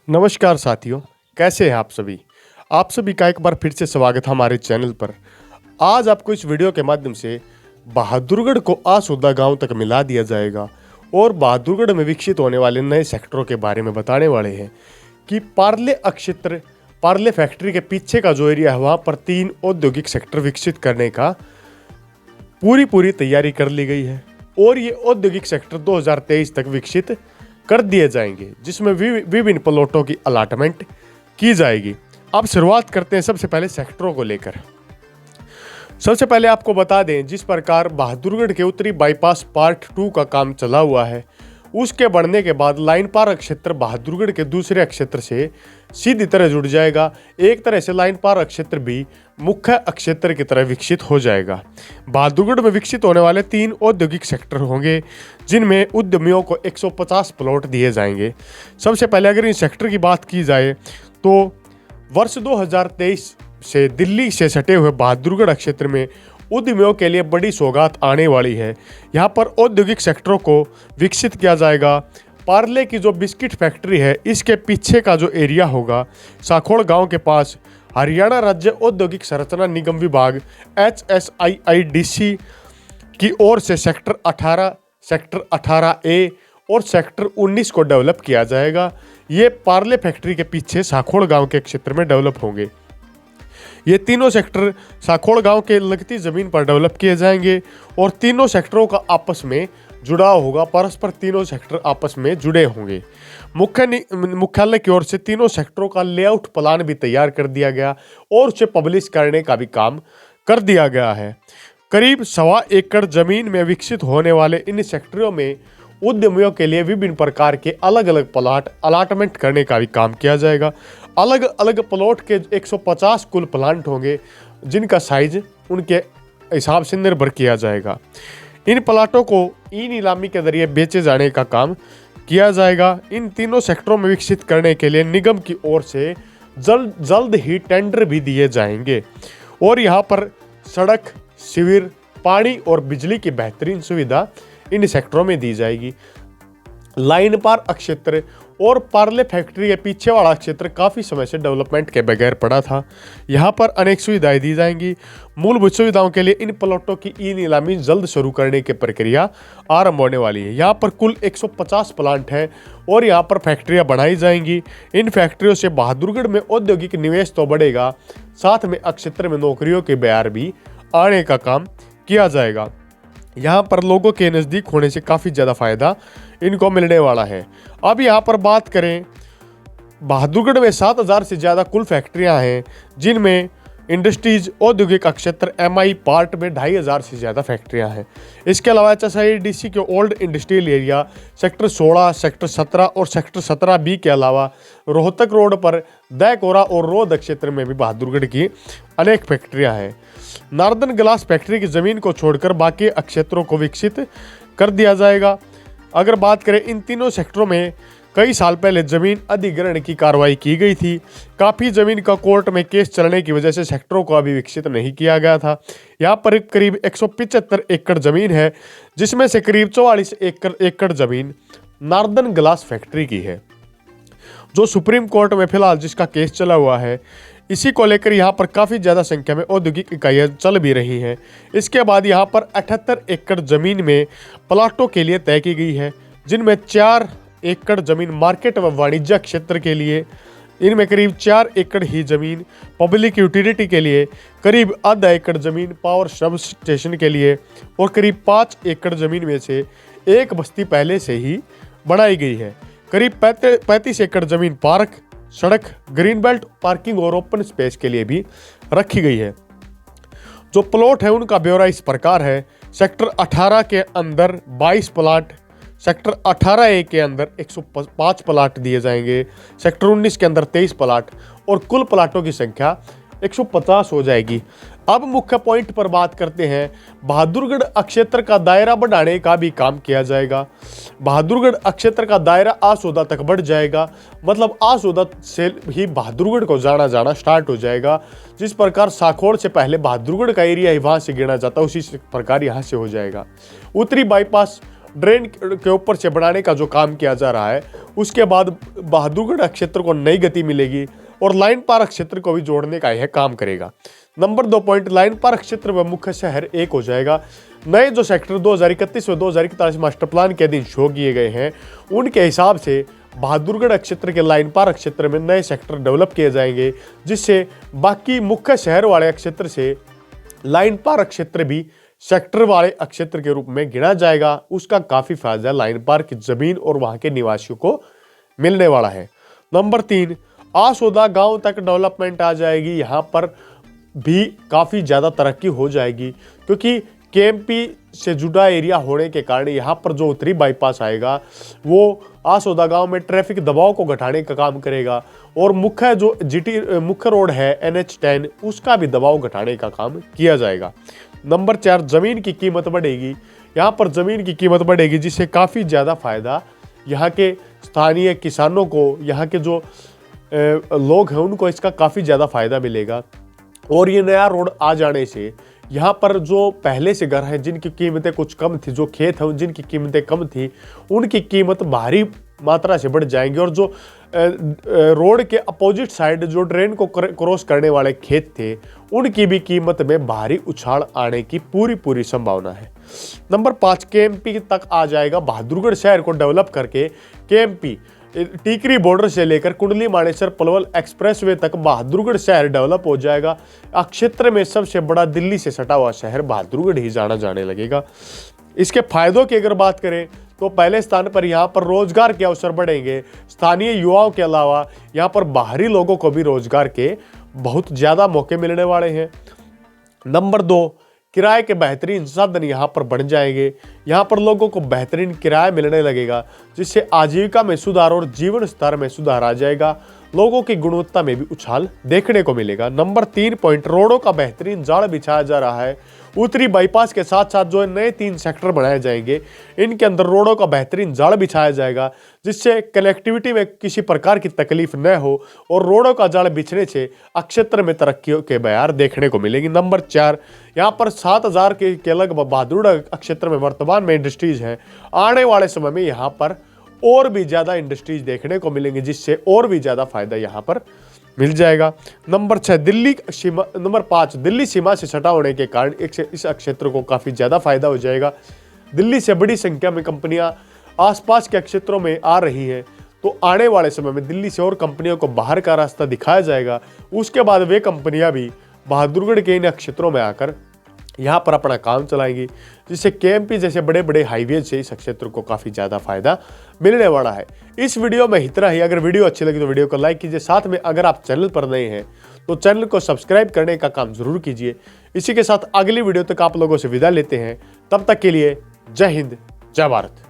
नमस्कार साथियों, कैसे हैं आप सभी। आप सभी का एक बार फिर से स्वागत है हमारे चैनल पर। आज आपको इस वीडियो के माध्यम से बहादुरगढ़ को आसोदा गांव तक मिला दिया जाएगा और बहादुरगढ़ में विकसित होने वाले नए सेक्टरों के बारे में बताने वाले हैं कि पार्ले अक्षेत्र पार्ले फैक्ट्री के पीछे का जो एरिया है वहाँ पर 3 औद्योगिक सेक्टर विकसित करने का पूरी तैयारी कर ली गई है और ये औद्योगिक सेक्टर 2023 तक विकसित कर दिए जाएंगे, जिसमें विभिन्न प्लॉटों की अलाटमेंट की जाएगी। अब शुरुआत करते हैं सबसे पहले सेक्टरों को लेकर। सबसे पहले आपको बता दें, जिस प्रकार बहादुरगढ़ के उत्तरी बाईपास पार्ट 2 का काम चला हुआ है, उसके बढ़ने के बाद लाइन पार क्षेत्र बहादुरगढ़ के दूसरे क्षेत्र से सीधी तरह जुड़ जाएगा। एक तरह से लाइन पार क्षेत्र भी मुख्य क्षेत्र की तरह विकसित हो जाएगा। बहादुरगढ़ में विकसित होने वाले 3 औद्योगिक सेक्टर होंगे, जिनमें उद्यमियों को 150 प्लॉट दिए जाएंगे। सबसे पहले अगर इन सेक्टर की बात की जाए तो वर्ष 2023 से दिल्ली से सटे हुए बहादुरगढ़ क्षेत्र में उद्यमियों के लिए बड़ी सौगात आने वाली है। यहाँ पर औद्योगिक सेक्टरों को विकसित किया जाएगा। पार्ले की जो बिस्किट फैक्ट्री है, इसके पीछे का जो एरिया होगा, साखोड़ गांव के पास हरियाणा राज्य औद्योगिक संरचना निगम विभाग HSIIDC की ओर से सेक्टर 18, सेक्टर 18A और सेक्टर 19 को डेवलप किया जाएगा। ये पार्ले फैक्ट्री के पीछे साखोड़ गांव के क्षेत्र में डेवलप होंगे। ये तीनों सेक्टर साखोड़ गांव के लगती ज़मीन पर डेवलप किए जाएंगे और तीनों सेक्टरों का आपस में जुड़ाव होगा। परस्पर तीनों सेक्टर आपस में जुड़े होंगे। मुख्यालय की ओर से तीनों सेक्टरों का लेआउट प्लान भी तैयार कर दिया गया और उसे पब्लिश करने का भी काम कर दिया गया है। करीब 1.25 एकड़ जमीन में विकसित होने वाले इन सेक्टरों में उद्यमियों के लिए विभिन्न प्रकार के अलग अलग प्लाट अलाटमेंट करने का भी काम किया जाएगा। अलग अलग प्लॉट के 150 कुल प्लांट होंगे, जिनका साइज उनके हिसाब से निर्भर किया जाएगा। इन प्लाटों को ई नीलामी के जरिए बेचे जाने का काम किया जाएगा। इन तीनों सेक्टरों में विकसित करने के लिए निगम की ओर से जल्द ही टेंडर भी दिए जाएंगे और यहाँ पर सड़क, शिविर, पानी और बिजली की बेहतरीन सुविधा इन सेक्टरों में दी जाएगी। लाइन पार क्षेत्र और पार्ले फैक्ट्री के पीछे वाला क्षेत्र काफ़ी समय से डेवलपमेंट के बगैर पड़ा था। यहाँ पर अनेक सुविधाएं दी जाएंगी। मूलभूत सुविधाओं के लिए इन प्लॉटों की ई नीलामी जल्द शुरू करने की प्रक्रिया आरंभ होने वाली है। यहाँ पर कुल 150 प्लांट हैं और यहाँ पर फैक्ट्रियाँ बढ़ाई जाएंगी। इन फैक्ट्रियों से बहादुरगढ़ में औद्योगिक निवेश तो बढ़ेगा, साथ में क्षेत्र में नौकरियों के बयार भी आने का काम किया जाएगा। यहाँ पर लोगों के नज़दीक होने से काफ़ी ज़्यादा फायदा इनको मिलने वाला है। अब यहाँ पर बात करें, बहादुरगढ़ में 7000 से ज़्यादा कुल फैक्ट्रियाँ हैं, जिनमें इंडस्ट्रीज औद्योगिक क्षेत्र MI पार्ट में 2500 से ज़्यादा फैक्ट्रियाँ हैं। इसके अलावा HSIIDC के old industrial area sector 16, sector 17 और सेक्टर 17B के अलावा रोहतक रोड पर दैकोरा और रोहद क्षेत्र में भी बहादुरगढ़ की अनेक फैक्ट्रियाँ हैं। नार्दन ग्लास फैक्ट्री की ज़मीन को छोड़कर बाकी क्षेत्रों को विकसित कर दिया जाएगा। अगर बात करें, इन तीनों सेक्टरों में कई साल पहले जमीन अधिग्रहण की कार्रवाई की गई थी। काफ़ी जमीन का कोर्ट में केस चलने की वजह से सेक्टरों को अभी विकसित नहीं किया गया था। यहाँ पर करीब 175 एकड़ जमीन है, जिसमें से करीब 44 एकड़ जमीन नार्दन ग्लास फैक्ट्री की है, जो सुप्रीम कोर्ट में फिलहाल जिसका केस चला हुआ है। इसी को लेकर यहाँ पर काफ़ी ज़्यादा संख्या में औद्योगिक इकाइयाँ चल भी रही हैं। इसके बाद यहाँ पर 78 एकड़ ज़मीन में प्लाटों के लिए तय की गई है, जिनमें 4 एकड़ ज़मीन मार्केट व वाणिज्य क्षेत्र के लिए, इनमें करीब 4 एकड़ ही ज़मीन पब्लिक यूटिलिटी के लिए, करीब आधा एकड़ ज़मीन पावर सब स्टेशन के लिए और करीब 5 एकड़ ज़मीन में से एक बस्ती पहले से ही बनाई गई है। करीब 35 एकड़ ज़मीन पार्क, सड़क, ग्रीन बेल्ट, पार्किंग और ओपन स्पेस के लिए भी रखी गई है। जो प्लॉट है उनका ब्यौरा इस प्रकार है। सेक्टर 18 के अंदर 22 प्लाट, सेक्टर 18A के अंदर 105 प्लाट दिए जाएंगे, सेक्टर 19 के अंदर 23 प्लाट और कुल प्लाटों की संख्या 150 हो जाएगी। अब मुख्य पॉइंट पर बात करते हैं। बहादुरगढ़ क्षेत्र का दायरा बढ़ाने का भी काम किया जाएगा। बहादुरगढ़ क्षेत्र का दायरा आसोदा तक बढ़ जाएगा, मतलब आसोदा से ही बहादुरगढ़ को जाना स्टार्ट हो जाएगा। जिस प्रकार साखोड़ से पहले बहादुरगढ़ का एरिया ही वहाँ से गिना जाता है, उसी प्रकार यहाँ से हो जाएगा। उत्तरी बाईपास ड्रेन के ऊपर से बढ़ाने का जो काम किया जा रहा है, उसके बाद बहादुरगढ़ क्षेत्र को नई गति मिलेगी और लाइन पार्क क्षेत्र को भी जोड़ने का यह काम करेगा। नंबर 2 पॉइंट, लाइन पार्क क्षेत्र व मुख्य शहर एक हो जाएगा। नए जो सेक्टर 2031 व 2041 मास्टर प्लान के अधीन शो किए गए हैं, उनके हिसाब से बहादुरगढ़ क्षेत्र के लाइन पार्क क्षेत्र में नए सेक्टर डेवलप किए जाएंगे, जिससे बाकी मुख्य शहर वाले क्षेत्र से लाइन पार्क क्षेत्र भी सेक्टर वाले क्षेत्र के रूप में गिना जाएगा। उसका काफी फायदा लाइन पार्क की जमीन और वहां के निवासियों को मिलने वाला है। नंबर 3, आसोदा गांव तक डेवलपमेंट आ जाएगी। यहाँ पर भी काफ़ी ज़्यादा तरक्की हो जाएगी, क्योंकि केएमपी से जुड़ा एरिया होने के कारण यहाँ पर जो उत्तरी बाईपास आएगा वो आसोदा गांव में ट्रैफिक दबाव को घटाने का काम करेगा और मुख्य जो मुख्य रोड है NH10 उसका भी दबाव घटाने का काम किया जाएगा। नंबर 4, ज़मीन की कीमत बढ़ेगी। यहाँ पर ज़मीन की कीमत बढ़ेगी, जिससे काफ़ी ज़्यादा फायदा यहाँ के स्थानीय किसानों को, यहाँ के जो लोग हैं उनको इसका काफ़ी ज़्यादा फायदा मिलेगा। और ये नया रोड आ जाने से यहाँ पर जो पहले से घर हैं जिनकी कीमतें कुछ कम थी, जो खेत हैं जिनकी कीमतें कम थी, उनकी कीमत भारी मात्रा से बढ़ जाएंगी। और जो रोड के अपोजिट साइड जो ड्रेन को क्रॉस करने वाले खेत थे, उनकी भी कीमत में भारी उछाल आने की पूरी संभावना है। नंबर 5, केएमपी तक आ जाएगा। बहादुरगढ़ शहर को डेवलप करके केएमपी टीकरी बॉर्डर से लेकर कुंडली मानेसर पलवल एक्सप्रेसवे तक बहादुरगढ़ शहर डेवलप हो जाएगा। क्षेत्र में सबसे बड़ा दिल्ली से सटा हुआ शहर बहादुरगढ़ ही जाना जाने लगेगा। इसके फायदों की अगर बात करें तो पहले स्थान पर यहाँ पर रोजगार के अवसर बढ़ेंगे। स्थानीय युवाओं के अलावा यहाँ पर बाहरी लोगों को भी रोजगार के बहुत ज़्यादा मौके मिलने वाले हैं। नंबर 2, किराए के बेहतरीन साधन यहाँ पर बढ़ जाएंगे। यहाँ पर लोगों को बेहतरीन किराया मिलने लगेगा, जिससे आजीविका में सुधार और जीवन स्तर में सुधार आ जाएगा। लोगों की गुणवत्ता में भी उछाल देखने को मिलेगा। नंबर 3 पॉइंट, रोडों का बेहतरीन जाल बिछाया जा रहा है। उत्तरी बाईपास के साथ साथ जो नए 3 सेक्टर बनाए जाएंगे, इनके अंदर रोडों का बेहतरीन जाल बिछाया जाएगा, जिससे कनेक्टिविटी में किसी प्रकार की तकलीफ न हो और रोडों का जाल बिछने से क्षेत्र में तरक्की के बयार देखने को मिलेगी। नंबर 4, यहाँ पर 7000 के लगभग बहादुरगढ़ क्षेत्र में वर्तमान में इंडस्ट्रीज हैं। आने वाले समय में यहाँ पर और भी ज़्यादा इंडस्ट्रीज देखने को मिलेंगी, जिससे और भी ज़्यादा फायदा यहाँ पर मिल जाएगा। नंबर 5, दिल्ली सीमा से सटा होने के कारण इस क्षेत्र को काफ़ी ज़्यादा फायदा हो जाएगा। दिल्ली से बड़ी संख्या में कंपनियां आसपास के क्षेत्रों में आ रही हैं, तो आने वाले समय में दिल्ली से और कंपनियों को बाहर का रास्ता दिखाया जाएगा। उसके बाद वे कंपनियां भी बहादुरगढ़ के इन क्षेत्रों में आकर यहाँ पर अपना काम चलाएंगी, जिससे केएमपी जैसे बड़े बड़े हाईवे से इस क्षेत्र को काफ़ी ज़्यादा फायदा मिलने वाला है। इस वीडियो में इतना ही। अगर वीडियो अच्छी लगी तो वीडियो को लाइक कीजिए। साथ में अगर आप चैनल पर नए हैं तो चैनल को सब्सक्राइब करने का काम जरूर कीजिए। इसी के साथ अगली वीडियो तक आप लोगों से विदा लेते हैं। तब तक के लिए जय हिंद, जय भारत।